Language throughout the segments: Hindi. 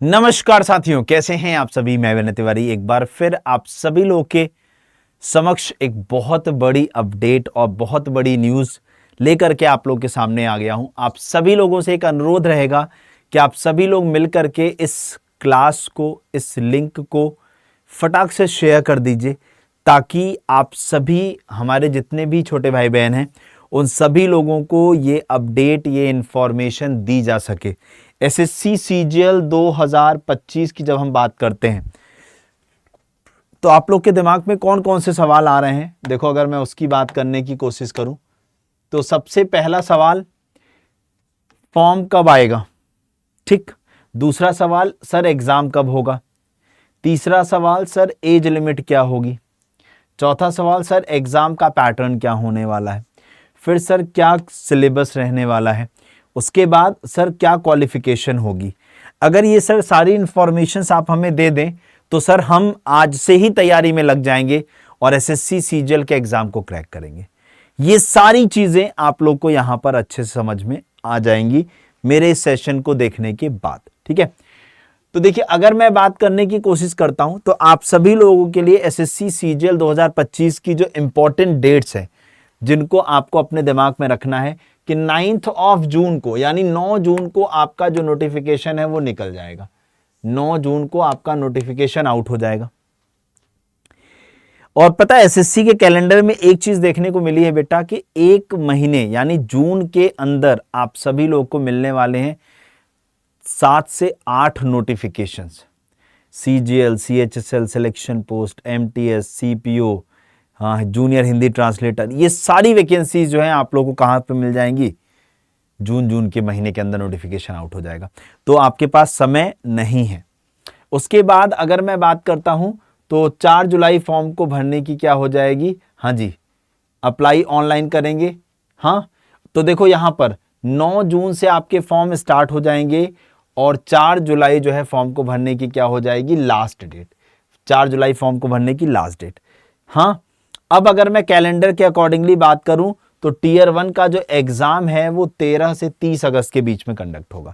नमस्कार साथियों, कैसे हैं आप सभी। मैं विनय तिवारी एक बार फिर आप सभी लोगों के समक्ष एक बहुत बड़ी अपडेट और बहुत बड़ी न्यूज़ लेकर के आप लोगों के सामने आ गया हूं। आप सभी लोगों से एक अनुरोध रहेगा कि आप सभी लोग मिल करके इस क्लास को, इस लिंक को फटाक से शेयर कर दीजिए, ताकि आप सभी हमारे जितने भी छोटे भाई बहन हैं उन सभी लोगों को ये अपडेट, ये इन्फॉर्मेशन दी जा सके। एसएससी सीजीएल 2025 की जब हम बात करते हैं तो आप लोग के दिमाग में कौन कौन से सवाल आ रहे हैं। देखो, अगर मैं उसकी बात करने की कोशिश करूं तो सबसे पहला सवाल, फॉर्म कब आएगा। ठीक। दूसरा सवाल, सर एग्जाम कब होगा। तीसरा सवाल, सर एज लिमिट क्या होगी। चौथा सवाल, सर एग्जाम का पैटर्न क्या होने वाला है। फिर सर क्या सिलेबस रहने वाला है। उसके बाद सर क्या क्वालिफिकेशन होगी। अगर ये सर सारी इंफॉर्मेशंस आप हमें दे दें तो सर हम आज से ही तैयारी में लग जाएंगे और एसएससी सीजीएल के एग्जाम को क्रैक करेंगे। ये सारी चीजें आप लोग को यहां पर अच्छे से समझ में आ जाएंगी मेरे इस सेशन को देखने के बाद। ठीक है, तो देखिए, अगर मैं बात करने की कोशिश करता हूं तो आप सभी लोगों के लिए एसएससी सीजीएल 2025 की जो इंपॉर्टेंट डेट्स है जिनको आपको अपने दिमाग में रखना है कि 9 जून को, यानी 9 जून को आपका जो नोटिफिकेशन है वो निकल जाएगा। 9 जून को आपका नोटिफिकेशन आउट हो जाएगा। और पता है, एसएससी के कैलेंडर में एक चीज देखने को मिली है बेटा कि एक महीने यानी जून के अंदर आप सभी लोग को मिलने वाले हैं 7 से 8 notifications. CGL, CHSL, selection post, MTS, CPO, हाँ, जूनियर हिंदी ट्रांसलेटर, ये सारी वैकेंसीज जो हैं आप लोगों को कहाँ पे मिल जाएंगी। जून के महीने के अंदर नोटिफिकेशन आउट हो जाएगा, तो आपके पास समय नहीं है। उसके बाद अगर मैं बात करता हूं तो 4 जुलाई फॉर्म को भरने की क्या हो जाएगी। हाँ जी, अप्लाई ऑनलाइन करेंगे। हाँ, तो देखो यहां पर 9 जून से आपके फॉर्म स्टार्ट हो जाएंगे और 4 जुलाई जो है फॉर्म को भरने की क्या हो जाएगी, लास्ट डेट। 4 जुलाई फॉर्म को भरने की लास्ट डेट। हाँ, अब अगर मैं कैलेंडर के अकॉर्डिंगली बात करूं तो टीयर 1 का जो एग्जाम है वो 13 से 30 अगस्त के बीच में कंडक्ट होगा।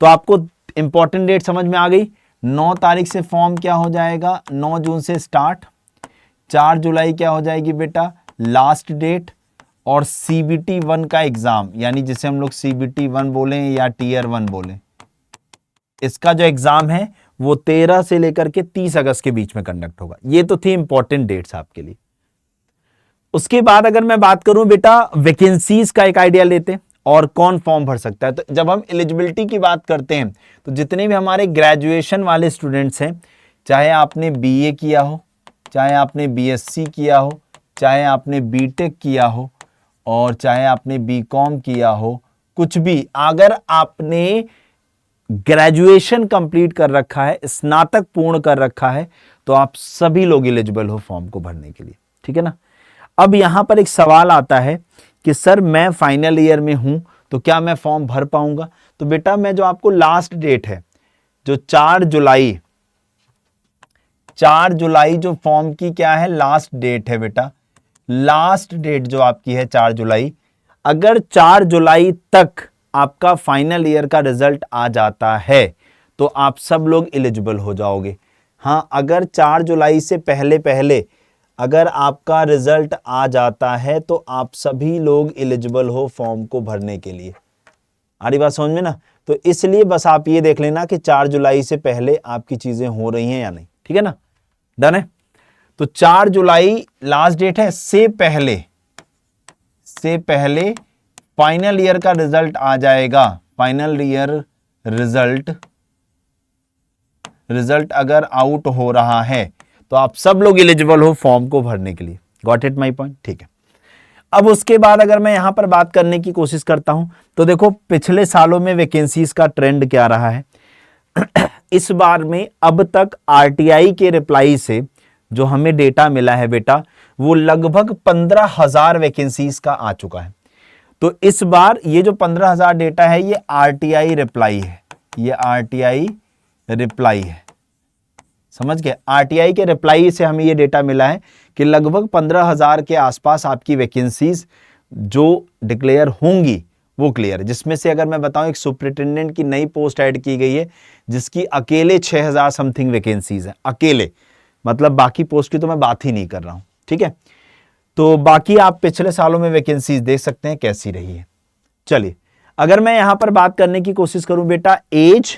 तो आपको इंपॉर्टेंट डेट समझ में आ गई। 9 तारीख से फॉर्म क्या हो जाएगा, 9 जून से स्टार्ट, 4 जुलाई क्या हो जाएगी बेटा, लास्ट डेट। और सीबीटी 1 का एग्जाम, यानी जिसे हम लोग सीबीटी 1 बोले या टीयर 1 बोले, इसका जो एग्जाम है वो 13 से लेकर के 30 अगस्त के बीच में कंडक्ट होगा। ये तो थी इंपॉर्टेंट डेट्स आपके लिए। उसके बाद अगर मैं बात करूं बेटा, वैकेंसीज का एक आइडिया लेते हैं और कौन फॉर्म भर सकता है। तो जब हम एलिजिबिलिटी की बात करते हैं तो जितने भी हमारे ग्रेजुएशन वाले स्टूडेंट्स हैं, चाहे आपने बीए किया हो, चाहे आपने बीएससी किया हो, चाहे आपने बीटेक किया हो और चाहे आपने बीकॉम किया हो, कुछ भी, अगर आपने ग्रेजुएशन कंप्लीट कर रखा है, स्नातक पूर्ण कर रखा है, तो आप सभी लोग एलिजिबल हो फॉर्म को भरने के लिए। ठीक है ना। अब यहां पर एक सवाल आता है कि सर मैं फाइनल ईयर में हूं तो क्या मैं फॉर्म भर पाऊंगा। तो बेटा, मैं जो आपको लास्ट डेट है जो 4 जुलाई जो फॉर्म की क्या है, लास्ट डेट है बेटा। लास्ट डेट जो आपकी है 4 जुलाई, अगर 4 जुलाई तक आपका फाइनल ईयर का रिजल्ट आ जाता है तो आप सब लोग एलिजिबल हो जाओगे। हाँ, अगर 4 जुलाई से पहले अगर आपका रिजल्ट आ जाता है तो आप सभी लोग एलिजिबल हो फॉर्म को भरने के लिए। आ रही बात समझ में ना। तो इसलिए बस आप ये देख लेना कि 4 जुलाई से पहले आपकी चीजें हो रही हैं या नहीं। ठीक है ना, डन है। तो 4 जुलाई लास्ट डेट है, से पहले फाइनल ईयर का रिजल्ट आ जाएगा। फाइनल ईयर रिजल्ट अगर आउट हो रहा है तो आप सब लोग एलिजिबल हो फॉर्म को भरने के लिए। Got it my point. ठीक है, अब उसके बाद अगर मैं यहां पर बात करने की कोशिश करता हूं तो देखो पिछले सालों में वैकेंसीज का ट्रेंड क्या रहा है। इस बार में अब तक आरटीआई के रिप्लाई से जो हमें डेटा मिला है बेटा, वो लगभग 15,000 वैकेंसीज का आ चुका है। तो इस बार ये जो 15,000 डेटा है ये आरटीआई रिप्लाई है, ये आरटीआई रिप्लाई है। समझ गए, आरटीआई के रिप्लाई से हमें ये डेटा मिला है कि लगभग 15,000 के आसपास आपकी वैकेंसीज जो डिक्लेयर होंगी वो क्लियर है। जिसमें से अगर मैं बताऊं एक सुपरिटेंडेंट की नई पोस्ट ऐड की गई है जिसकी अकेले 6000 समथिंग वैकेंसीज है, अकेले, मतलब बाकी पोस्ट की तो मैं बात ही नहीं कर रहा हूं, ठीक है। तो बाकी आप पिछले सालों में वैकेंसीज देख सकते हैं कैसी रही है। चलिए, अगर मैं यहां पर बात करने की कोशिश करूं बेटा, एज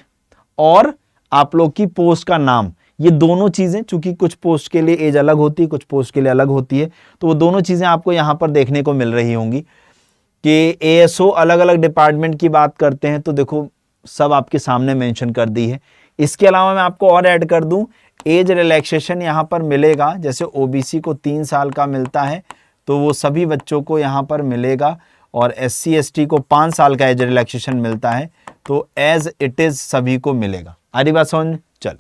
और आप लोग की पोस्ट का नाम, ये दोनों चीजें, चूंकि कुछ पोस्ट के लिए एज अलग होती है, कुछ पोस्ट के लिए अलग होती है, तो वो दोनों चीजें आपको यहां पर देखने को मिल रही होंगी कि एएसओ अलग अलग डिपार्टमेंट की बात करते हैं, तो देखो सब आपके सामने मेंशन कर दी है। इसके अलावा मैं आपको और ऐड कर दूं, एज रिलैक्सेशन यहां पर मिलेगा, जैसे ओबीसी को 3 साल का मिलता है तो वो सभी बच्चों को यहां पर मिलेगा, और एससी एसटी को 5 साल का एज रिलैक्सेशन मिलता है, तो एज इट इज सभी को मिलेगा। आरी बात समझ? चल,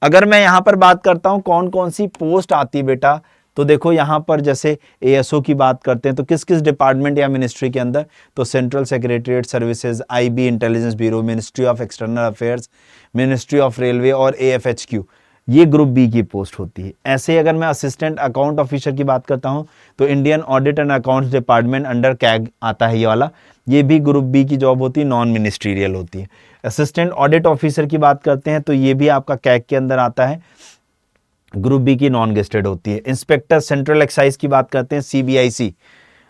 अगर मैं यहां पर बात करता हूं कौन कौन सी पोस्ट आती है बेटा, तो देखो यहां पर जैसे एएसओ की बात करते हैं तो किस किस डिपार्टमेंट या मिनिस्ट्री के अंदर, तो central secretariat services, IB intelligence bureau, ministry of external affairs, ministry of railway और एएफएचक्यू, ये ग्रुप बी की पोस्ट होती है। ऐसे अगर मैं असिस्टेंट अकाउंट ऑफिसर की बात करता हूं तो Indian audit and accounts department under CAG आता है ये वाला, ये भी ग्रुप बी की जॉब होती है, नॉन मिनिस्ट्रियल होती है। असिस्टेंट ऑडिट ऑफिसर की बात करते हैं तो ये भी आपका कैग के अंदर आता है, ग्रुप बी की नॉन गेस्टेड होती है। इंस्पेक्टर सेंट्रल एक्साइज की बात करते हैं, सीबीआईसी,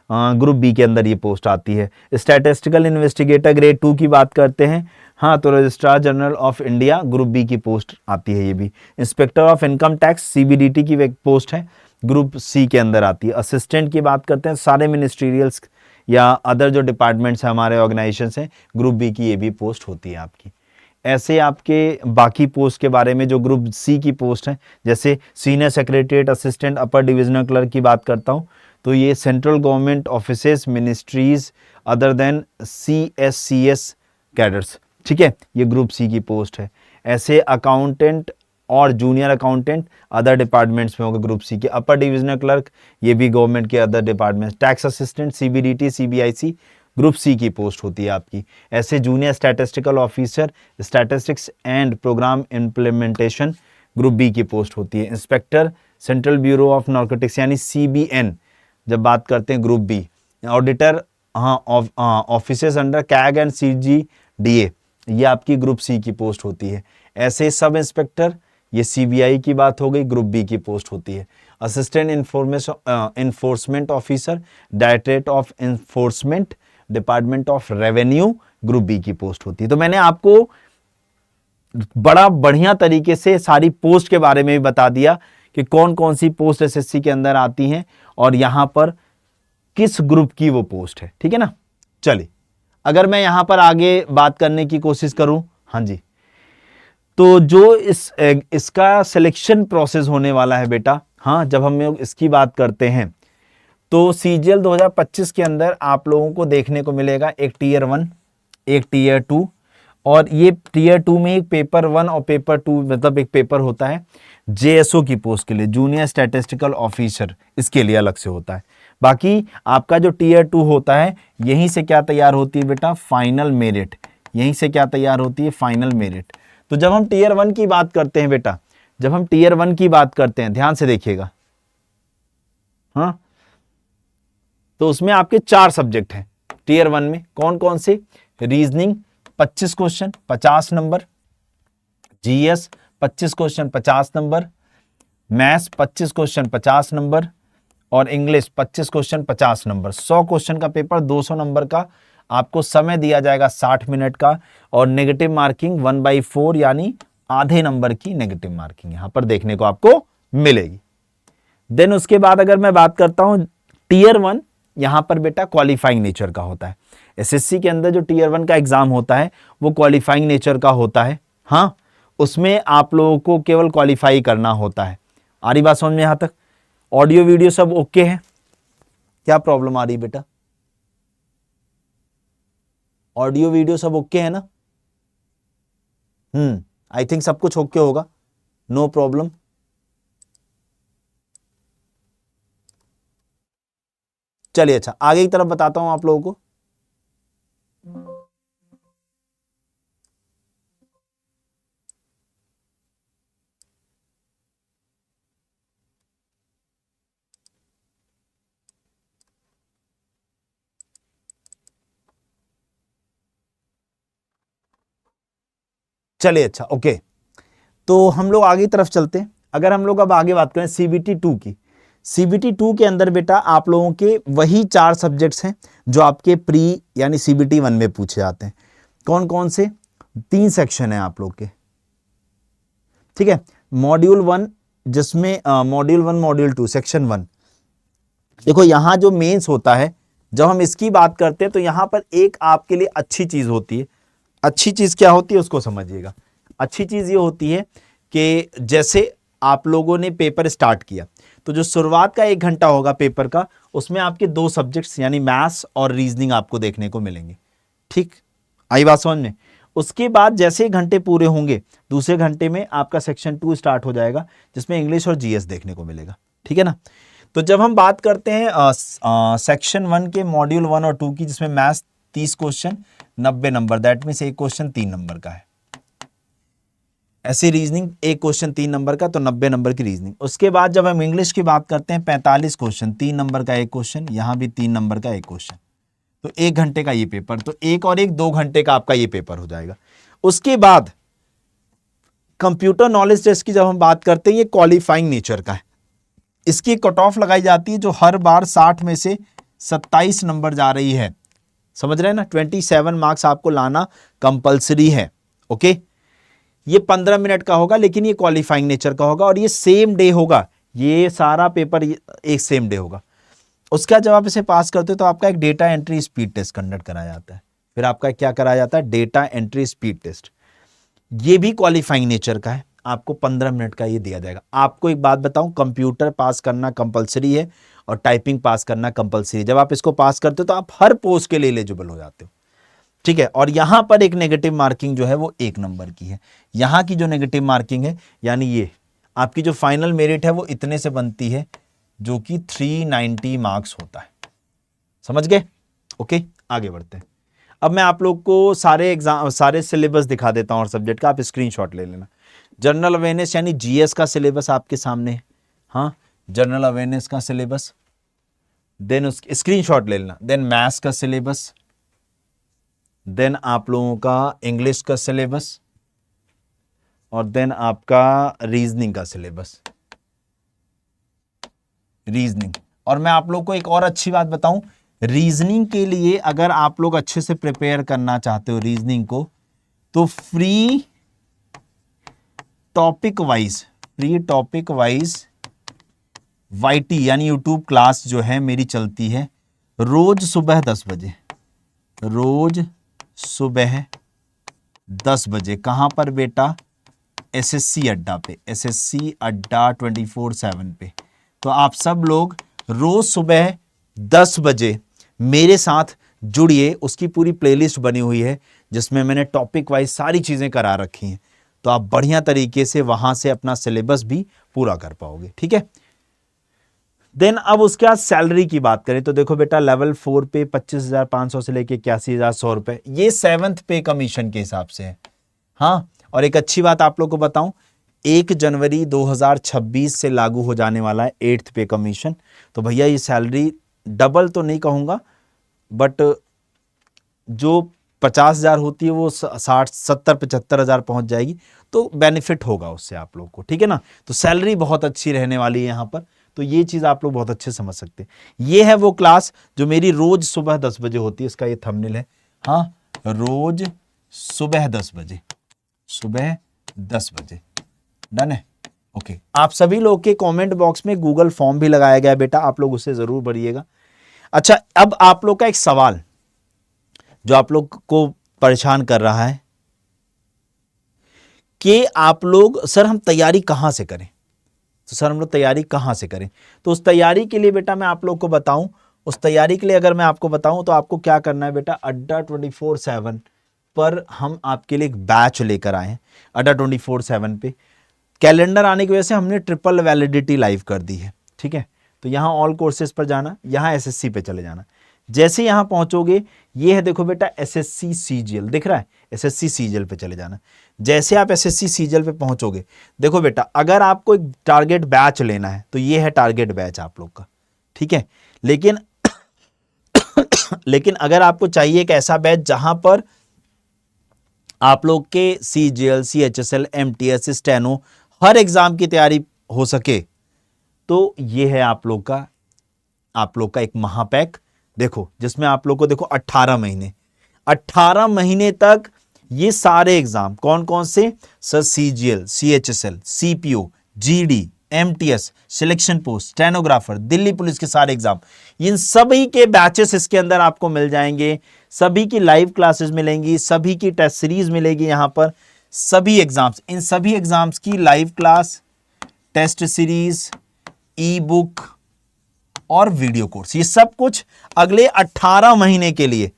ग्रुप बी के अंदर ये पोस्ट आती है। स्टैटिस्टिकल इन्वेस्टिगेटर ग्रेड 2 की बात करते हैं, हाँ, तो registrar general of India group B की पोस्ट आती है ये भी। Inspector of income tax CBDT की पोस्ट है, ग्रुप सी के अंदर आती है। असिस्टेंट की बात करते हैं, सारे मिनिस्ट्रियल्स या अदर जो डिपार्टमेंट्स हैं हमारे ऑर्गेनाइजेशन हैं, ग्रुप बी की ये भी पोस्ट होती है आपकी। ऐसे आपके बाकी पोस्ट के बारे में जो ग्रुप सी की पोस्ट है, जैसे सीनियर सेक्रेटरीट असिस्टेंट अपर डिविजनल क्लर्क की बात करता हूँ, तो ये central government offices, ministries other than CSCS cadres, ठीक है, ये ग्रुप सी की पोस्ट है। ऐसे अकाउंटेंट और जूनियर अकाउंटेंट अदर डिपार्टमेंट्स में होगा ग्रुप सी के। अपर डिविजनल क्लर्क, ये भी गवर्नमेंट के other departments. Tax assistant CBDT CBIC group C की पोस्ट होती है आपकी। ऐसे junior statistical officer statistics and programme implementation group B की पोस्ट होती है। Inspector central bureau of narcotics यानी CBN जब बात करते हैं ग्रुप बी। ऑडिटर, हाँ, offices under CAG and CGDA, ये आपकी ग्रुप सी की पोस्ट होती है। ऐसे सब इंस्पेक्टर, ये CBI की बात हो गई, ग्रुप बी की पोस्ट होती है। Assistant enforcement officer directorate of enforcement department of revenue group B की पोस्ट होती है। तो मैंने आपको बड़ा बढ़िया तरीके से सारी पोस्ट के बारे में भी बता दिया कि कौन कौन सी पोस्ट एसएससी के अंदर आती हैं और यहां पर किस ग्रुप की वो पोस्ट है, ठीक है ना। चलिए, अगर मैं यहां पर आगे बात करने की कोशिश करूं, हाँ जी, तो जो इसका सिलेक्शन प्रोसेस होने वाला है बेटा, हाँ, जब हम इसकी बात करते हैं तो सीजीएल 2025 के अंदर आप लोगों को देखने को मिलेगा एक टीयर 1, एक टीयर 2, और ये टीयर 2 में एक पेपर 1 और पेपर 2, मतलब एक पेपर होता है जेएसओ की पोस्ट के लिए, जूनियर स्टैटिस्टिकल ऑफिसर, इसके लिए अलग से होता है। बाकी आपका जो टीयर 2 होता है, यहीं से क्या तैयार होती है बेटा, फाइनल मेरिट, यहीं से क्या तैयार होती है, फाइनल मेरिट। तो जब हम टीयर 1 की बात करते हैं बेटा, जब हम टीयर 1 की बात करते हैं, ध्यान से देखिएगा, हाँ, तो उसमें आपके 4 सब्जेक्ट हैं टीयर 1 में। कौन कौन से? Reasoning 25 question 50 number, GS 25 question 50 number, maths 25 question 50 number, और इंग्लिश 25 क्वेश्चन 50 नंबर। 100 क्वेश्चन का पेपर, 200 नंबर का। आपको समय दिया जाएगा 60 मिनट का, और नेगेटिव मार्किंग 1/4 यानी आधे नंबर की नेगेटिव मार्किंग यहां पर देखने को आपको मिलेगी। देन उसके बाद अगर मैं बात करता हूं टीयर 1, यहां पर बेटा क्वालिफाइंग नेचर का होता है। एसएससी के अंदर जो टीयर 1 का एग्जाम होता है वो क्वालिफाइंग नेचर का होता है, हाँ, उसमें आप लोगों को केवल क्वालिफाई करना होता है। आ रही बात समझ में? यहां तक ऑडियो वीडियो सब ओके है? क्या प्रॉब्लम आ रही बेटा? ऑडियो वीडियो सब ओके है ना? आई थिंक सब कुछ ओके होगा, नो प्रॉब्लम। चलिए, अच्छा, आगे की तरफ बताता हूं आप लोगों को। चलिए अच्छा ओके, तो हम लोग आगे तरफ चलते हैं। अगर हम लोग अब आगे बात करें सीबीटी 2 की, सीबीटी 2 के अंदर बेटा आप लोगों के वही 4 सब्जेक्ट्स हैं जो आपके प्री यानी सीबीटी 1 में पूछे जाते हैं। कौन कौन से? 3 सेक्शन है आप लोग के, ठीक है। मॉड्यूल 1, जिसमें मॉड्यूल 1 मॉड्यूल 2 सेक्शन 1। देखो यहां जो मेंस होता है, जब हम इसकी बात करते हैं तो यहां पर एक आपके लिए अच्छी चीज होती है। अच्छी चीज क्या होती है उसको समझिएगा। अच्छी चीज ये होती है कि जैसे आप लोगों ने पेपर स्टार्ट किया तो जो शुरुआत का 1 घंटा होगा पेपर का, उसमें आपके 2 सब्जेक्ट्स यानी मैथ्स और रीजनिंग आपको देखने को मिलेंगे, ठीक, आई बात समझ में। उसके बाद जैसे 1 घंटे पूरे होंगे, दूसरे घंटे में आपका सेक्शन 2 स्टार्ट हो जाएगा, जिसमें इंग्लिश और जीएस देखने को मिलेगा, ठीक है ना। तो जब हम बात करते हैं सेक्शन 1 के मॉड्यूल 1 और 2 की, जिसमें maths 30 question 90 number, that means एक क्वेश्चन 3 नंबर का है। ऐसी रीजनिंग एक क्वेश्चन 3 नंबर का, तो 90 नंबर की रीजनिंग। उसके बाद जब हम इंग्लिश की बात करते हैं 45 क्वेश्चन 3 नंबर का एक क्वेश्चन, यहां भी 3 नंबर का एक क्वेश्चन, तो 1 घंटे का ये पेपर, तो 1 और 1 2 घंटे का आपका ये पेपर हो जाएगा। उसके बाद कंप्यूटर नॉलेज टेस्ट की जब हम बात करते हैं, ये क्वालिफाइंग नेचर का है। इसकी कट ऑफ लगाई जाती है जो हर बार 60 में से 27 नंबर जा रही है, समझ रहे हैं ना। 27 मार्क्स आपको लाना कंपलसरी है, ओके। ये 15 मिनट का होगा, लेकिन ये क्वालिफाइंग नेचर का होगा और ये सेम डे होगा, ये सारा पेपर एक सेम डे होगा। उसके बाद जब आप इसे पास करते हो तो आपका एक data entry speed test conduct कराया जाता है। फिर आपका क्या कराया जाता है? Data entry speed test. ये भी क्वालिफाइंग नेचर का है, आपको 15 मिनट का ये दिया जाएगा। आपको एक बात बताऊं, कंप्यूटर पास करना कंपलसरी है और टाइपिंग पास करना कंपलसरी है। जब आप इसको पास करते हो तो आप हर पोस्ट के लिए एलिजिबल हो जाते हो, ठीक है। और यहां पर एक नेगेटिव मार्किंग जो है वो 1 नंबर की है। यहां की जो नेगेटिव मार्किंग है, यानी ये आपकी जो फाइनल मेरिट है वो इतने से बनती है, जो कि 390 मार्क्स होता है, समझ गए? ओके, आगे बढ़ते हैं। अब मैं आप लोग को सारे सिलेबस दिखा देता हूं और सब्जेक्ट का, आप स्क्रीनशॉट ले लेना। जनरल अवेयरनेस यानी जीएस का सिलेबस आपके सामने है, हाँ, जनरल अवेयरनेस का सिलेबस। देन उसके स्क्रीनशॉट ले लेना। देन मैथ्स का सिलेबस, देन आप लोगों का इंग्लिश का सिलेबस, और देन आपका रीजनिंग का सिलेबस, रीजनिंग। और मैं आप लोग को एक और अच्छी बात बताऊं, रीजनिंग के लिए अगर आप लोग अच्छे से प्रिपेयर करना चाहते हो रीजनिंग को, तो फ्री टॉपिक वाइज वाईटी यानी यूट्यूब क्लास जो है मेरी चलती है रोज सुबह 10 बजे, रोज सुबह 10 बजे। कहां पर बेटा? एसएससी अड्डा पे, एसएससी अड्डा 24/7 पे। तो आप सब लोग रोज सुबह 10 बजे मेरे साथ जुड़िए। उसकी पूरी प्लेलिस्ट बनी हुई है जिसमें मैंने टॉपिक वाइज सारी चीजें करा रखी हैं, तो आप बढ़िया तरीके से वहां से अपना सिलेबस भी पूरा कर पाओगे, ठीक है। देन अब उसके बाद सैलरी की बात करें तो देखो बेटा, लेवल 4 पे 25,500 से लेके 81,100 रुपए, ये 7th पे कमीशन के हिसाब से है, हाँ। और एक अच्छी बात आप लोग को बताऊं, 1 जनवरी 2026 से लागू हो जाने वाला है 8th पे कमीशन। तो भैया ये सैलरी डबल तो नहीं कहूंगा, बट जो 50,000 होती है वो 60, 70, 75,000 पहुंच जाएगी, तो बेनिफिट होगा उससे आप लोग को, ठीक है ना। तो सैलरी बहुत अच्छी रहने वाली है यहां पर, तो ये चीज आप लोग बहुत अच्छे समझ सकते हैं। ये है वो क्लास जो मेरी रोज सुबह 10 बजे होती है, इसका ये थंबनेल है, हाँ, रोज सुबह 10 बजे, सुबह 10 बजे, डन है, ओके। आप सभी लोग के कमेंट बॉक्स में गूगल फॉर्म भी लगाया गया है बेटा, आप लोग उसे जरूर भरिएगा। अच्छा, अब आप लोग का एक सवाल जो आप लोग को परेशान कर रहा है कि आप लोग, सर हम तैयारी कहां से करें? तो सर हम लोग तैयारी कहां से करें? तो उस तैयारी के लिए बेटा मैं आप लोग को बताऊं, उस तैयारी के लिए अगर मैं आपको बताऊं तो आपको क्या करना है बेटा, अड्डा 24/7 पर हम आपके लिए एक बैच लेकर आए हैं। अड्डा 24/7 पे कैलेंडर आने की वजह से हमने ट्रिपल वैलिडिटी लाइव कर दी है, ठीक है। तो यहाँ ऑल कोर्सेज पर जाना, यहाँ एसएससी पे चले जाना। जैसे यहाँ पहुंचोगे, ये है देखो बेटा एसएससी सीजीएल, दिख रहा है, एसएससी सीजीएल पे चले जाना। जैसे आप एसएससी सीजीएल पे पहुंचोगे, देखो बेटा अगर आपको एक टारगेट बैच लेना है तो ये है टारगेट बैच आप लोग का, ठीक है। लेकिन लेकिन अगर आपको चाहिए एक ऐसा बैच जहां पर आप लोग के CGL, CHSL, MTS, स्टेनो हर एग्जाम की तैयारी हो सके, तो ये है आप लोग का एक महापैक देखो, जिसमें आप लोग को देखो 18 महीने तक ये सारे एग्जाम कौन कौन से sir, CGL, CHSL, CPO, GD, MTS, selection post, stenographer, Delhi police के सारे एग्जाम, इन सभी के बैचेस इसके अंदर आपको मिल जाएंगे, सभी की लाइव क्लासेस मिलेंगी, सभी की टेस्ट सीरीज मिलेगी यहां पर, सभी एग्जाम्स, इन सभी एग्जाम्स की live class, test series, e book और वीडियो कोर्स, ये सब कुछ अगले 18 महीने के लिए।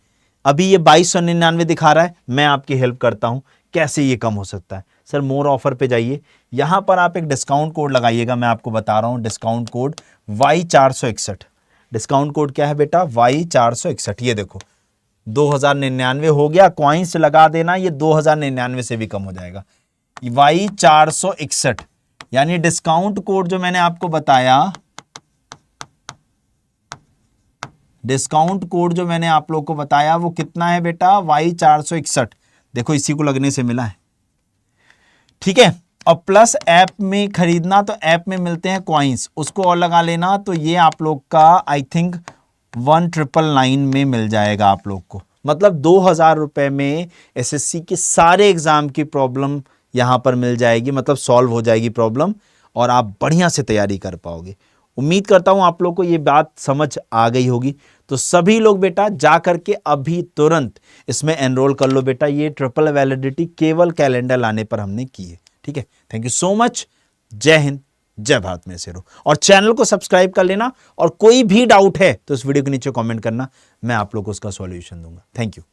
अभी ये 2299 दिखा रहा है, मैं आपकी हेल्प करता हूं कैसे ये कम हो सकता है। सर मोर ऑफर पे जाइए, यहां पर आप एक डिस्काउंट कोड लगाइएगा, मैं आपको बता रहा हूं discount code Y461। Discount code क्या है बेटा? Y461। ये देखो 2099 हो गया, कॉइन्स लगा देना, ये 2099 से भी कम हो जाएगा। Y461 यानी डिस्काउंट कोड जो मैंने आपको बताया, डिस्काउंट कोड जो मैंने आप लोग को बताया वो कितना है बेटा? Y461। देखो इसी को लगने से मिला है, ठीक है। और प्लस ऐप में खरीदना, तो ऐप में मिलते हैं कॉइन्स, उसको और लगा लेना, तो ये आप लोग का आई थिंक 1999 में मिल जाएगा आप लोग को। मतलब 2000 रुपए में SSC के सारे एग्जाम की प्रॉब्लम यहां पर मिल जाएगी, मतलब सॉल्व हो जाएगी प्रॉब्लम, और आप बढ़िया से तैयारी कर पाओगे। उम्मीद करता हूं आप लोग को ये बात समझ आ गई होगी। तो सभी लोग बेटा जा करके अभी तुरंत इसमें एनरोल कर लो बेटा। ये ट्रिपल वैलिडिटी केवल कैलेंडर लाने पर हमने की है, ठीक है। Thank you so much. जय हिंद, जय भारत में से रहो, और चैनल को सब्सक्राइब कर लेना, और कोई भी डाउट है तो इस वीडियो के नीचे कमेंट करना, मैं आप लोग को उसका सॉल्यूशन दूंगा। Thank you.